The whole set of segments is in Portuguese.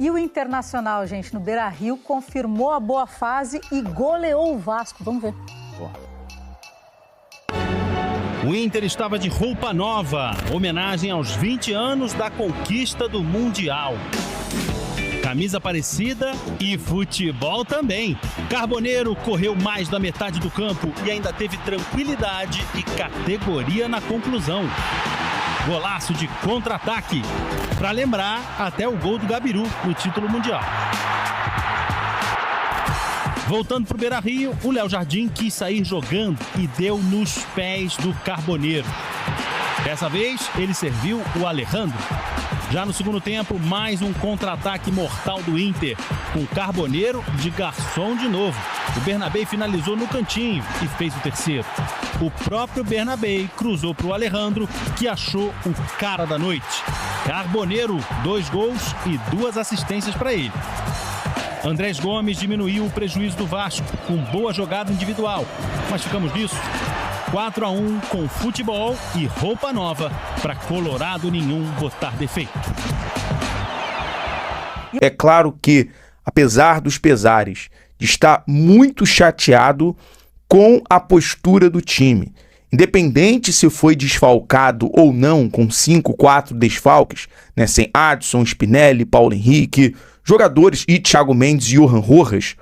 E o Internacional, gente, no Beira-Rio, confirmou a boa fase e goleou o Vasco. Vamos ver. O Inter estava de roupa nova, homenagem aos 20 anos da conquista do Mundial. Camisa parecida e futebol também. Carboneiro correu mais da metade do campo e ainda teve tranquilidade e categoria na conclusão. Golaço de contra-ataque. Para lembrar, até o gol do Gabiru no título mundial. Voltando para o Beira-Rio, o Léo Jardim quis sair jogando e deu nos pés do Carboneiro. Dessa vez, ele serviu o Alejandro. Já no segundo tempo, mais um contra-ataque mortal do Inter, com Carboneiro de garçom de novo. O Bernabé finalizou no cantinho e fez o terceiro. O próprio Bernabé cruzou para o Alejandro, que achou o cara da noite. Carboneiro, 2 gols e 2 assistências para ele. Andrés Gomes diminuiu o prejuízo do Vasco com boa jogada individual, mas ficamos nisso. 4-1 com futebol e roupa nova para Colorado nenhum botar defeito. É claro que, apesar dos pesares, está muito chateado com a postura do time. Independente se foi desfalcado ou não, com 5, 4 desfalques, né, sem Adson, Spinelli, Paulo Henrique, jogadores e Thiago Mendes e Johan Rojas,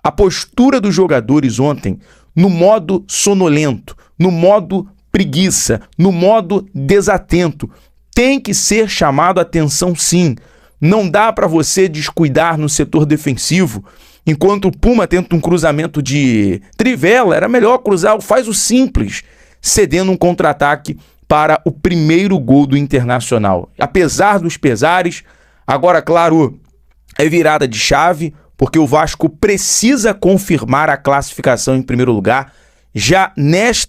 a postura dos jogadores ontem, no modo sonolento, no modo preguiça, no modo desatento, tem que ser chamado a atenção sim. Não dá para você descuidar no setor defensivo. Enquanto o Puma tenta um cruzamento de trivela, era melhor cruzar, faz o simples, cedendo um contra-ataque para o primeiro gol do Internacional. Apesar dos pesares, agora, claro, é virada de chave, porque o Vasco precisa confirmar a classificação em primeiro lugar já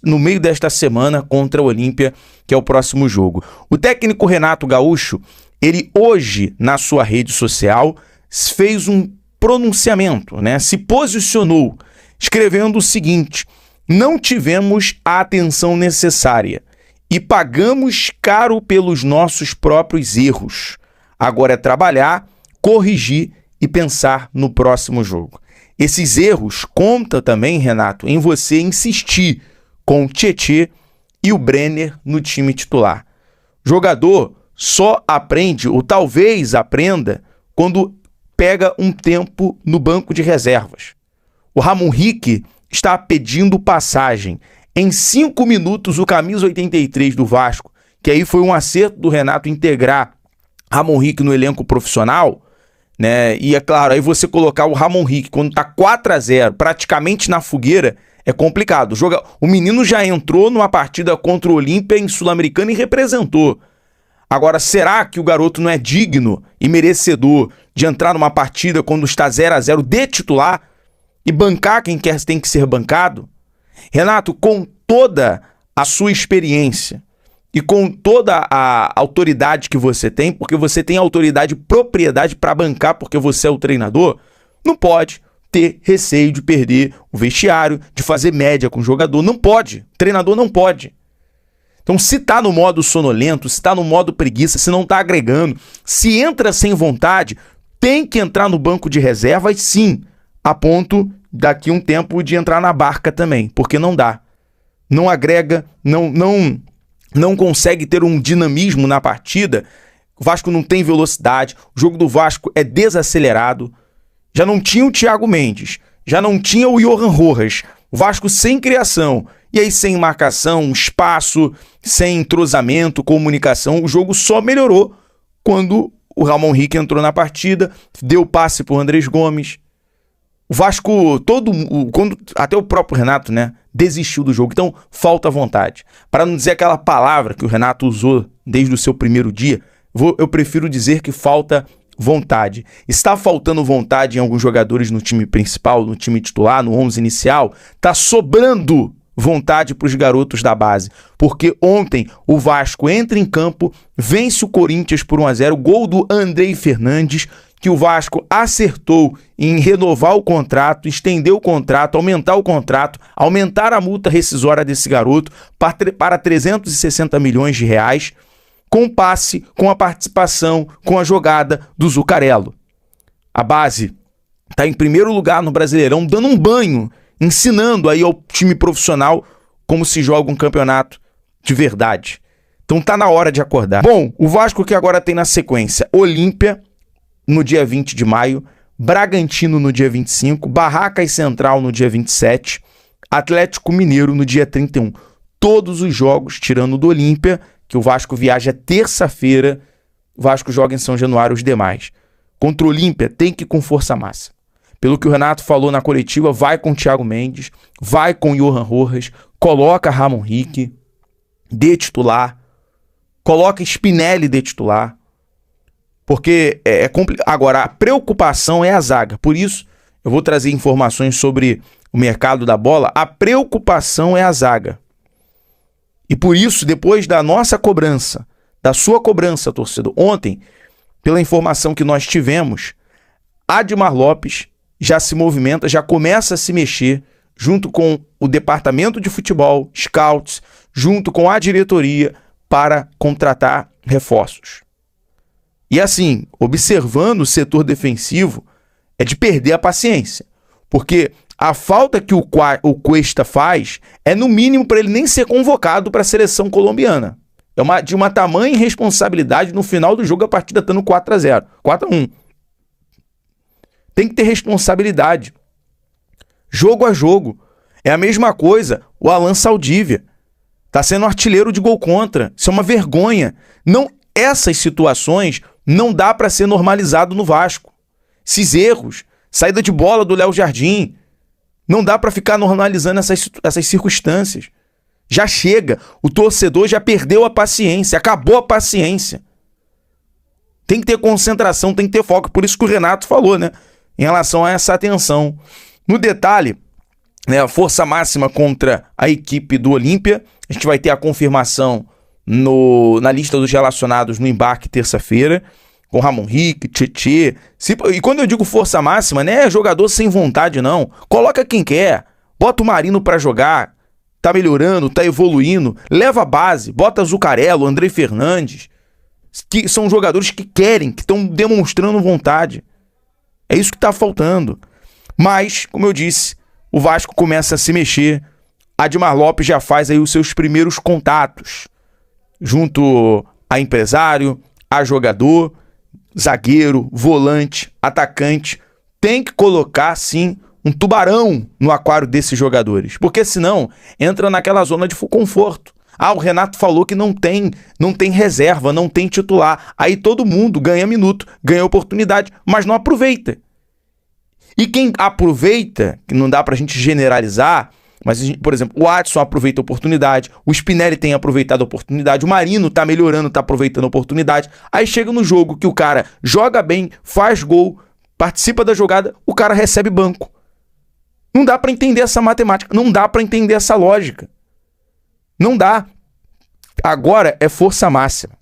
no meio desta semana contra o Olímpia, que é o próximo jogo. O técnico Renato Gaúcho, ele hoje, na sua rede social, fez um pronunciamento, né? Se posicionou, escrevendo o seguinte: não tivemos a atenção necessária e pagamos caro pelos nossos próprios erros. Agora é trabalhar, corrigir e pensar no próximo jogo. Esses erros contam também, Renato, em você insistir com o Tietê e o Brenner no time titular. Jogador só aprende, ou talvez aprenda, quando pega um tempo no banco de reservas. O Ramon Henrique está pedindo passagem. Em 5 minutos, o camisa 83 do Vasco, que aí foi um acerto do Renato integrar Ramon Henrique no elenco profissional, né? E é claro, aí você colocar o Ramon Henrique quando tá 4-0, praticamente na fogueira, é complicado. O menino já entrou numa partida contra o Olímpia em Sul-Americana e representou. Agora, será que o garoto não é digno e merecedor de entrar numa partida quando está 0-0 de titular e bancar quem tem que ser bancado? Renato, com toda a sua experiência e com toda a autoridade que você tem, porque você tem autoridade e propriedade para bancar porque você é o treinador, não pode ter receio de perder o vestiário, de fazer média com o jogador. Não pode. O treinador não pode. Então, se tá no modo sonolento, se tá no modo preguiça, se não tá agregando, se entra sem vontade, tem que entrar no banco de reservas, sim, a ponto daqui um tempo de entrar na barca também, porque não dá. Não agrega, não consegue ter um dinamismo na partida. O Vasco não tem velocidade, o jogo do Vasco é desacelerado. Já não tinha o Thiago Mendes, já não tinha o Johan Rojas. O Vasco sem criação, e aí sem marcação, espaço, sem entrosamento, comunicação. O jogo só melhorou quando o Ramon Henrique entrou na partida, deu passe para o Andrés Gomes. O Vasco, até o próprio Renato, né, desistiu do jogo. Então, falta vontade. Para não dizer aquela palavra que o Renato usou desde o seu primeiro dia, eu prefiro dizer que falta vontade. Está faltando vontade em alguns jogadores no time principal, no time titular, no 11 inicial. Está sobrando vontade para os garotos da base. Porque ontem o Vasco entra em campo, vence o Corinthians por 1-0, gol do Andrei Fernandes, que o Vasco acertou em renovar o contrato, estender o contrato, aumentar o contrato, aumentar a multa rescisória desse garoto para 360 milhões de reais, com passe, com a participação, com a jogada do Zuccarello. A base está em primeiro lugar no Brasileirão, dando um banho, ensinando aí ao time profissional como se joga um campeonato de verdade. Então tá na hora de acordar. Bom, o Vasco que agora tem na sequência Olímpia no dia 20 de maio, Bragantino no dia 25, Barracas Central no dia 27, Atlético Mineiro no dia 31. Todos os jogos, tirando o do Olímpia, que o Vasco viaja terça-feira, o Vasco joga em São Januário os demais. Contra o Olímpia tem que ir com força máxima. Pelo que o Renato falou na coletiva, vai com o Thiago Mendes, vai com o Johan Rojas, coloca Ramon Rick de titular, coloca Spinelli de titular, porque é complicado. Agora, a preocupação é a zaga. Por isso, eu vou trazer informações sobre o mercado da bola. A preocupação é a zaga. E por isso, depois da nossa cobrança, da sua cobrança, torcedor, ontem, pela informação que nós tivemos, Admar Lopes já se movimenta, já começa a se mexer, junto com o departamento de futebol, scouts, junto com a diretoria, para contratar reforços. E assim, observando o setor defensivo, é de perder a paciência. Porque a falta que o Cuesta faz é no mínimo para ele nem ser convocado para a seleção colombiana. É de uma tamanha irresponsabilidade no final do jogo, a partida estando 4-0, 4-1. Tem que ter responsabilidade. Jogo a jogo. É a mesma coisa o Alan Saldívia. Está sendo artilheiro de gol contra. Isso é uma vergonha. Essas situações não dá para ser normalizado no Vasco. Esses erros, saída de bola do Léo Jardim, não dá para ficar normalizando essas circunstâncias. Já chega. O torcedor já perdeu a paciência. Acabou a paciência. Tem que ter concentração, tem que ter foco. Por isso que o Renato falou, né? Em relação a essa atenção. No detalhe, né, a força máxima contra a equipe do Olímpia. A gente vai ter a confirmação na lista dos relacionados no embarque terça-feira, com Ramon Rick, Tietê. E quando eu digo força máxima, não é jogador sem vontade, não. Coloca quem quer. Bota o Marino pra jogar. Tá melhorando, tá evoluindo. Leva a base. Bota Zucarello, André Fernandes. Que são jogadores que querem, que estão demonstrando vontade. É isso que tá faltando. Mas, como eu disse, o Vasco começa a se mexer. Admar Lopes já faz aí os seus primeiros contatos. Junto a empresário, a jogador, zagueiro, volante, atacante. Tem que colocar, sim, um tubarão no aquário desses jogadores. Porque senão entra naquela zona de conforto. Ah, o Renato falou que não tem reserva, não tem titular. Aí todo mundo ganha minuto, ganha oportunidade, mas não aproveita. E quem aproveita, que não dá pra gente generalizar, mas, por exemplo, o Adson aproveita a oportunidade, o Spinelli tem aproveitado a oportunidade, o Marino tá melhorando, tá aproveitando a oportunidade. Aí chega no jogo que o cara joga bem, faz gol, participa da jogada, o cara recebe banco. Não dá pra entender essa matemática, não dá pra entender essa lógica. Não dá. Agora é força máxima.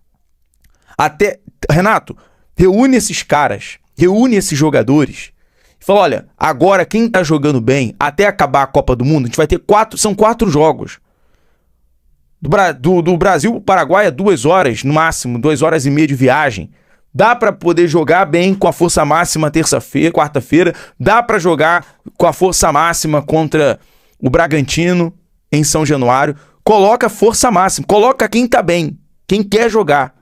Renato, reúne esses caras, reúne esses jogadores e fala, olha, agora quem tá jogando bem, até acabar a Copa do Mundo, a gente vai ter 4 jogos. Do Brasil pro Paraguai é 2 horas, no máximo, 2 horas e meia de viagem. Dá pra poder jogar bem com a força máxima quarta-feira, dá pra jogar com a força máxima contra o Bragantino em São Januário. Coloca força máxima, coloca quem tá bem, quem quer jogar.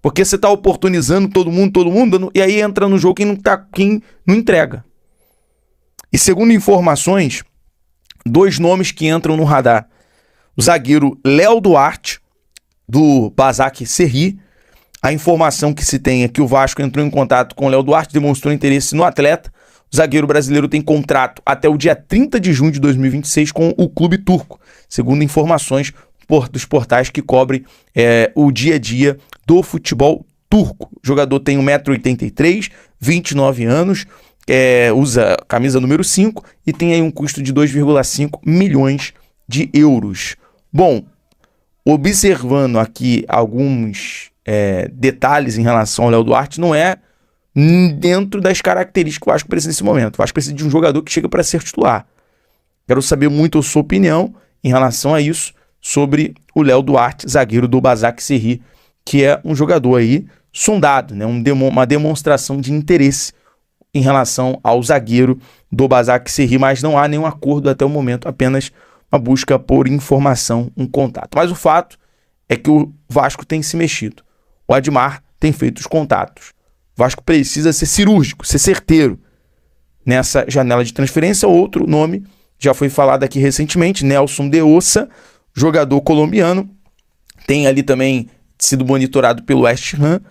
Porque você tá oportunizando todo mundo, e aí entra no jogo quem não entrega. E segundo informações, 2 nomes que entram no radar. O zagueiro Léo Duarte, do Basak Serri. A informação que se tem é que o Vasco entrou em contato com o Léo Duarte, demonstrou interesse no atleta. O zagueiro brasileiro tem contrato até o dia 30 de junho de 2026 com o clube turco, segundo informações dos portais que cobrem o dia a dia do futebol turco. O jogador tem 1,83 m, 29 anos, usa camisa número 5 e tem aí um custo de 2,5 milhões de euros. Bom, observando aqui alguns detalhes em relação ao Léo Duarte, não é dentro das características que o Vasco precisa nesse momento. O Vasco precisa de um jogador que chega para ser titular. Quero saber muito a sua opinião em relação a isso, sobre o Léo Duarte, zagueiro do Basak Serri, que é um jogador aí sondado, né? Uma demonstração de interesse em relação ao zagueiro do Basak Serri, mas não há nenhum acordo até o momento, apenas uma busca por informação, um contato. Mas o fato é que o Vasco tem se mexido. O Admar tem feito os contatos. O Vasco precisa ser cirúrgico, ser certeiro nessa janela de transferência. Outro nome já foi falado aqui recentemente, Nelson de Ossa, jogador colombiano, tem ali também sido monitorado pelo West Ham.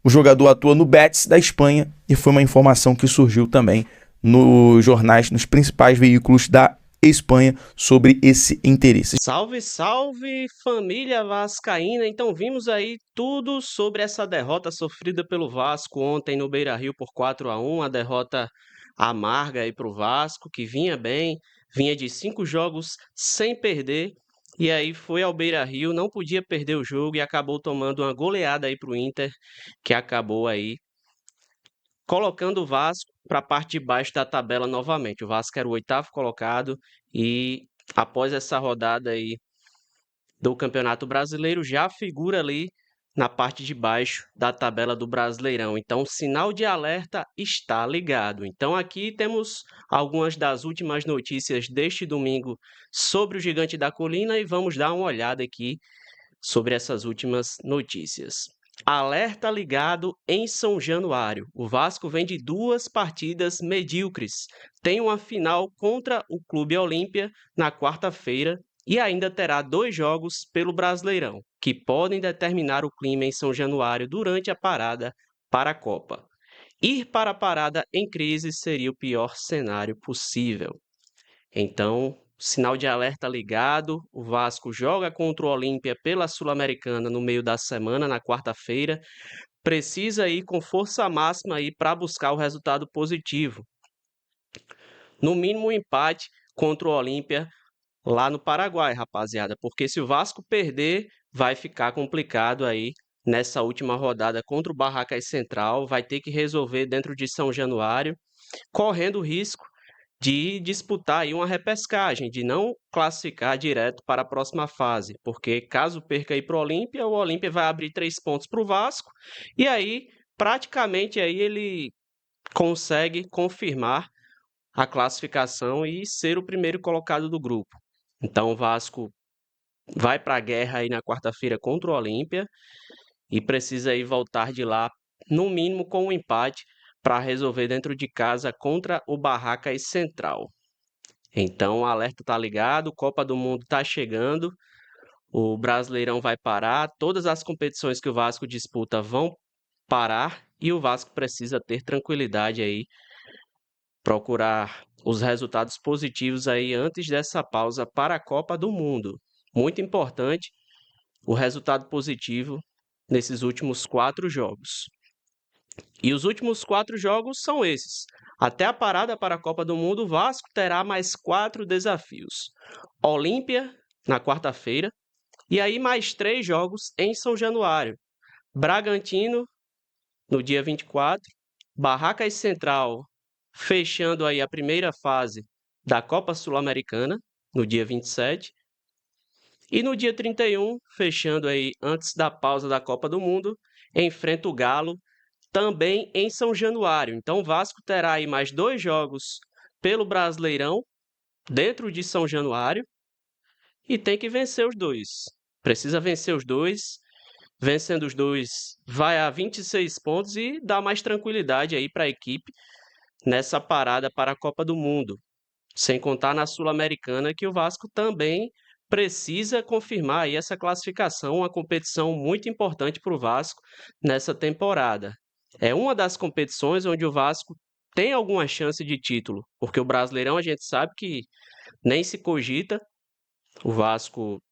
O jogador atua no Betis da Espanha e foi uma informação que surgiu também nos jornais, nos principais veículos da Espanha sobre esse interesse. Salve, salve, família vascaína! Então vimos aí tudo sobre essa derrota sofrida pelo Vasco ontem no Beira-Rio por 4-1, a derrota amarga aí para o Vasco, que vinha bem, vinha de 5 jogos sem perder, e aí foi ao Beira-Rio, não podia perder o jogo e acabou tomando uma goleada aí para o Inter, que acabou aí colocando o Vasco para a parte de baixo da tabela novamente. O Vasco era o 8º colocado e após essa rodada aí do Campeonato Brasileiro já figura ali na parte de baixo da tabela do Brasileirão. Então, o sinal de alerta está ligado. Então, aqui temos algumas das últimas notícias deste domingo sobre o Gigante da Colina e vamos dar uma olhada aqui sobre essas últimas notícias. Alerta ligado em São Januário. O Vasco vem de 2 partidas medíocres. Tem uma final contra o Clube Olímpia na quarta-feira e ainda terá 2 jogos pelo Brasileirão, que podem determinar o clima em São Januário durante a parada para a Copa. Ir para a parada em crise seria o pior cenário possível. Então, sinal de alerta ligado, o Vasco joga contra o Olímpia pela Sul-Americana no meio da semana, na quarta-feira. Precisa ir com força máxima aí para buscar o resultado positivo. No mínimo um empate contra o Olímpia lá no Paraguai, rapaziada, porque se o Vasco perder, vai ficar complicado aí nessa última rodada contra o Barracas Central, vai ter que resolver dentro de São Januário, correndo o risco de disputar aí uma repescagem, de não classificar direto para a próxima fase, porque caso perca aí para o Olímpia vai abrir 3 pontos para o Vasco, e aí praticamente aí ele consegue confirmar a classificação e ser o primeiro colocado do grupo. Então o Vasco vai para a guerra aí na quarta-feira contra o Olímpia e precisa aí voltar de lá, no mínimo com um empate, para resolver dentro de casa contra o Barracas Central. Então o alerta está ligado, Copa do Mundo está chegando, o Brasileirão vai parar, todas as competições que o Vasco disputa vão parar e o Vasco precisa ter tranquilidade aí, procurar os resultados positivos aí antes dessa pausa para a Copa do Mundo. Muito importante o resultado positivo nesses últimos 4 jogos. E os últimos 4 jogos são esses. Até a parada para a Copa do Mundo, o Vasco terá mais 4 desafios. Olímpia, na quarta-feira, e aí mais 3 jogos em São Januário. Bragantino, no dia 24, Barracas Central, fechando aí a primeira fase da Copa Sul-Americana, no dia 27. E no dia 31, fechando aí antes da pausa da Copa do Mundo, enfrenta o Galo, também em São Januário. Então o Vasco terá aí mais 2 jogos pelo Brasileirão, dentro de São Januário, e tem que vencer os 2. Precisa vencer os 2. Vencendo os 2, vai a 26 pontos e dá mais tranquilidade aí para a equipe nessa parada para a Copa do Mundo. Sem contar na Sul-Americana, que o Vasco também precisa confirmar aí essa classificação, uma competição muito importante para o Vasco nessa temporada. É uma das competições onde o Vasco tem alguma chance de título, porque o Brasileirão a gente sabe que nem se cogita. O Vasco,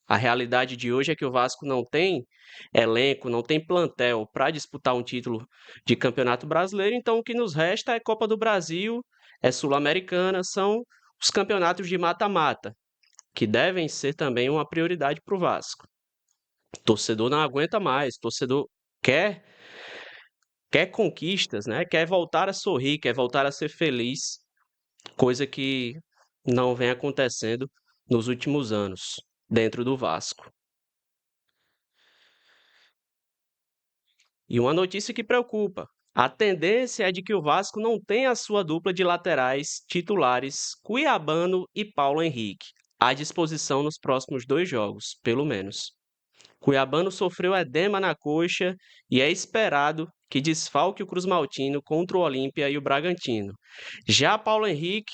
a realidade de hoje é que o Vasco não tem elenco, não tem plantel para disputar um título de Campeonato Brasileiro, então o que nos resta é Copa do Brasil, é Sul-Americana, são os campeonatos de mata-mata, que devem ser também uma prioridade para o Vasco. O torcedor não aguenta mais, o torcedor quer conquistas, né? Quer voltar a sorrir, quer voltar a ser feliz, coisa que não vem acontecendo nos últimos anos dentro do Vasco. E uma notícia que preocupa: A tendência é de que o Vasco não tenha a sua dupla de laterais titulares, Cuiabano e Paulo Henrique, à disposição nos próximos 2 jogos, pelo menos. Cuiabano sofreu edema na coxa e é esperado que desfalque o Cruz-Maltino contra o Olímpia e o Bragantino. Já Paulo Henrique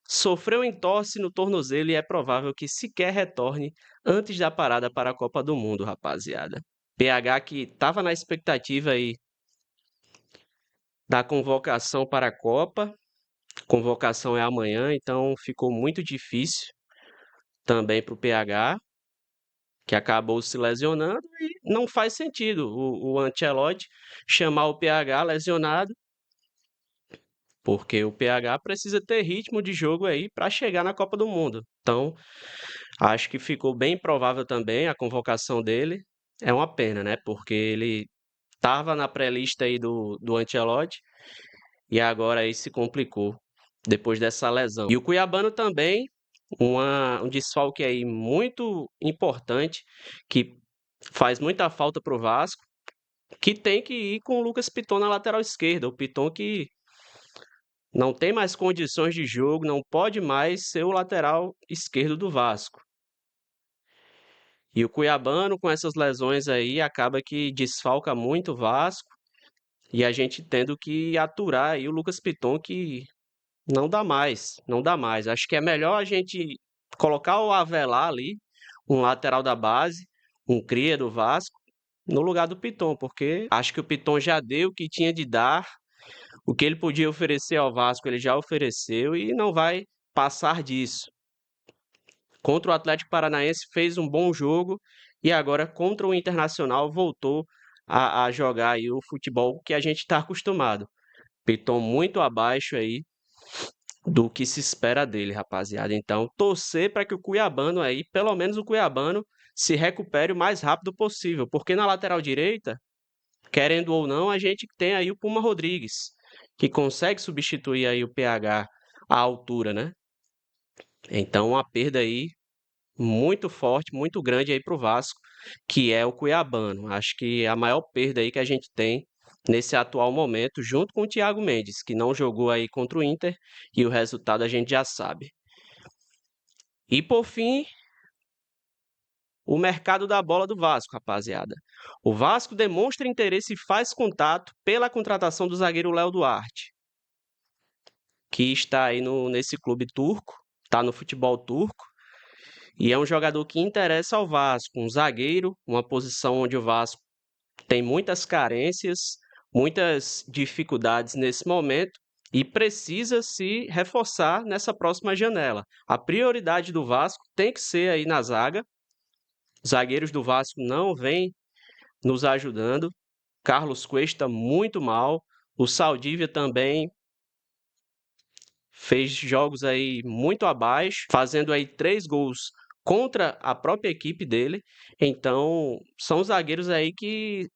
sofreu entorse no tornozelo e é provável que sequer retorne antes da parada para a Copa do Mundo, rapaziada. PH que estava na expectativa aí da convocação para a Copa. Convocação é amanhã, então ficou muito difícil também para o PH, que acabou se lesionando e não faz sentido o Ancelotti chamar o PH lesionado, porque o PH precisa ter ritmo de jogo aí para chegar na Copa do Mundo. Então, acho que ficou bem provável também a convocação dele. É uma pena, né? Porque ele estava na pré-lista aí do Ancelotti e agora aí se complicou depois dessa lesão. E o Cuiabano também, um desfalque aí muito importante, que faz muita falta para o Vasco, que tem que ir com o Lucas Piton na lateral esquerda. O Piton que não tem mais condições de jogo, não pode mais ser o lateral esquerdo do Vasco. E o Cuiabano, com essas lesões aí, acaba que desfalca muito o Vasco. E a gente tendo que aturar aí o Lucas Piton, que não dá mais, não dá mais. Acho que é melhor a gente colocar o Avelar ali, um lateral da base, um cria do Vasco, no lugar do Piton, porque acho que o Piton já deu o que tinha de dar, o que ele podia oferecer ao Vasco, ele já ofereceu e não vai passar disso. Contra o Atlético Paranaense fez um bom jogo e agora contra o Internacional voltou a jogar aí o futebol que a gente está acostumado. Piton muito abaixo aí do que se espera dele, rapaziada. Então, torcer para que o Cuiabano aí, pelo menos o Cuiabano, se recupere o mais rápido possível, porque na lateral direita, querendo ou não, a gente tem aí o Puma Rodrigues, que consegue substituir aí o PH à altura, né? Então, uma perda aí muito forte, muito grande aí para o Vasco, que é o Cuiabano. Acho que é a maior perda aí que a gente tem nesse atual momento, junto com o Thiago Mendes, que não jogou aí contra o Inter e o resultado a gente já sabe. E por fim, o mercado da bola do Vasco, rapaziada. O Vasco demonstra interesse e faz contato pela contratação do zagueiro Léo Duarte, que está aí nesse clube turco, está no futebol turco. E é um jogador que interessa ao Vasco, um zagueiro, uma posição onde o Vasco tem muitas carências, muitas dificuldades nesse momento e precisa se reforçar nessa próxima janela. A prioridade do Vasco tem que ser aí na zaga. Os zagueiros do Vasco não vêm nos ajudando. Carlos Cuesta muito mal. O Saldívia também fez jogos aí muito abaixo, fazendo aí 3 gols contra a própria equipe dele. Então, são zagueiros aí que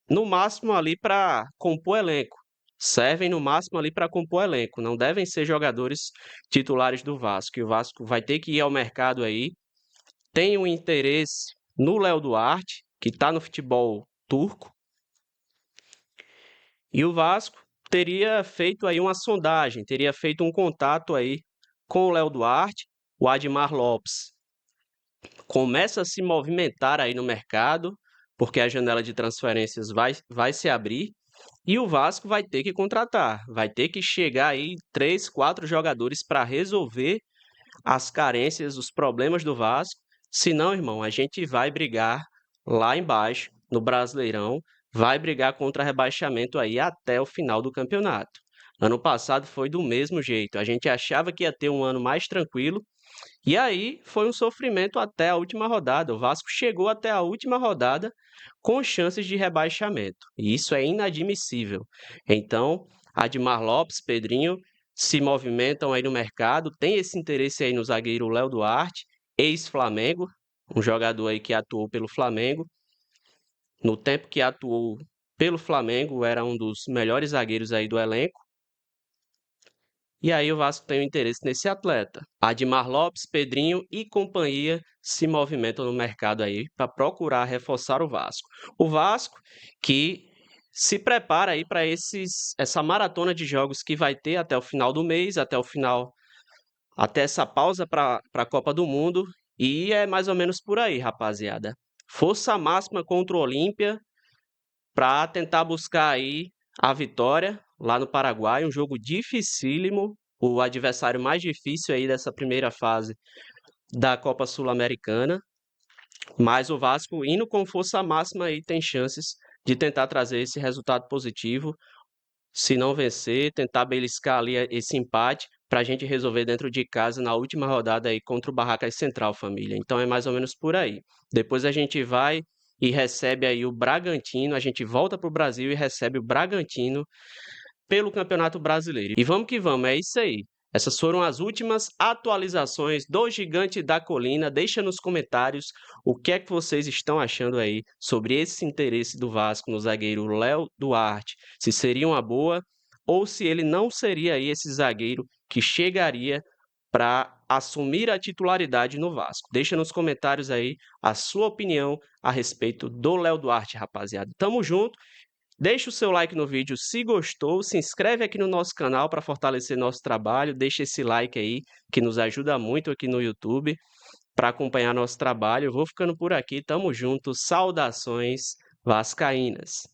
no máximo ali para compor elenco. Servem no máximo ali para compor elenco. Não devem ser jogadores titulares do Vasco. E o Vasco vai ter que ir ao mercado aí. Tem um interesse no Léo Duarte, que está no futebol turco. E o Vasco teria feito aí uma sondagem, teria feito um contato aí com o Léo Duarte. O Admar Lopes começa a se movimentar aí no mercado, porque a janela de transferências vai se abrir e o Vasco vai ter que contratar, vai ter que chegar aí 3, 4 jogadores para resolver as carências, os problemas do Vasco. Senão, irmão, a gente vai brigar lá embaixo no Brasileirão, vai brigar contra rebaixamento aí até o final do campeonato. Ano passado foi do mesmo jeito, a gente achava que ia ter um ano mais tranquilo, e aí foi um sofrimento até a última rodada. O Vasco chegou até a última rodada com chances de rebaixamento. E isso é inadmissível. Então, Admar Lopes, Pedrinho, se movimentam aí no mercado. Tem esse interesse aí no zagueiro Léo Duarte, ex-Flamengo, um jogador aí que atuou pelo Flamengo. No tempo que atuou pelo Flamengo, era um dos melhores zagueiros aí do elenco. E aí o Vasco tem um interesse nesse atleta. Admar Lopes, Pedrinho e companhia se movimentam no mercado aí para procurar reforçar o Vasco. O Vasco que se prepara aí para essa maratona de jogos que vai ter até o final do mês, até essa pausa para a Copa do Mundo, e é mais ou menos por aí, rapaziada. Força máxima contra o Olímpia para tentar buscar aí a vitória lá no Paraguai, um jogo dificílimo, o adversário mais difícil aí dessa primeira fase da Copa Sul-Americana, mas o Vasco indo com força máxima aí tem chances de tentar trazer esse resultado positivo, se não vencer, tentar beliscar ali esse empate para a gente resolver dentro de casa na última rodada aí contra o Barracas Central, família. Então é mais ou menos por aí. Depois a gente vai e recebe aí o Bragantino, a gente volta para o Brasil e recebe o Bragantino pelo Campeonato Brasileiro. E vamos que vamos, é isso aí. Essas foram as últimas atualizações do Gigante da Colina. Deixa nos comentários o que é que vocês estão achando aí sobre esse interesse do Vasco no zagueiro Léo Duarte. Se seria uma boa ou se ele não seria aí esse zagueiro que chegaria para assumir a titularidade no Vasco. Deixa nos comentários aí a sua opinião a respeito do Léo Duarte, rapaziada. Tamo junto. Deixa o seu like no vídeo se gostou, se inscreve aqui no nosso canal para fortalecer nosso trabalho, deixa esse like aí que nos ajuda muito aqui no YouTube para acompanhar nosso trabalho. Eu vou ficando por aqui, tamo junto, saudações vascaínas.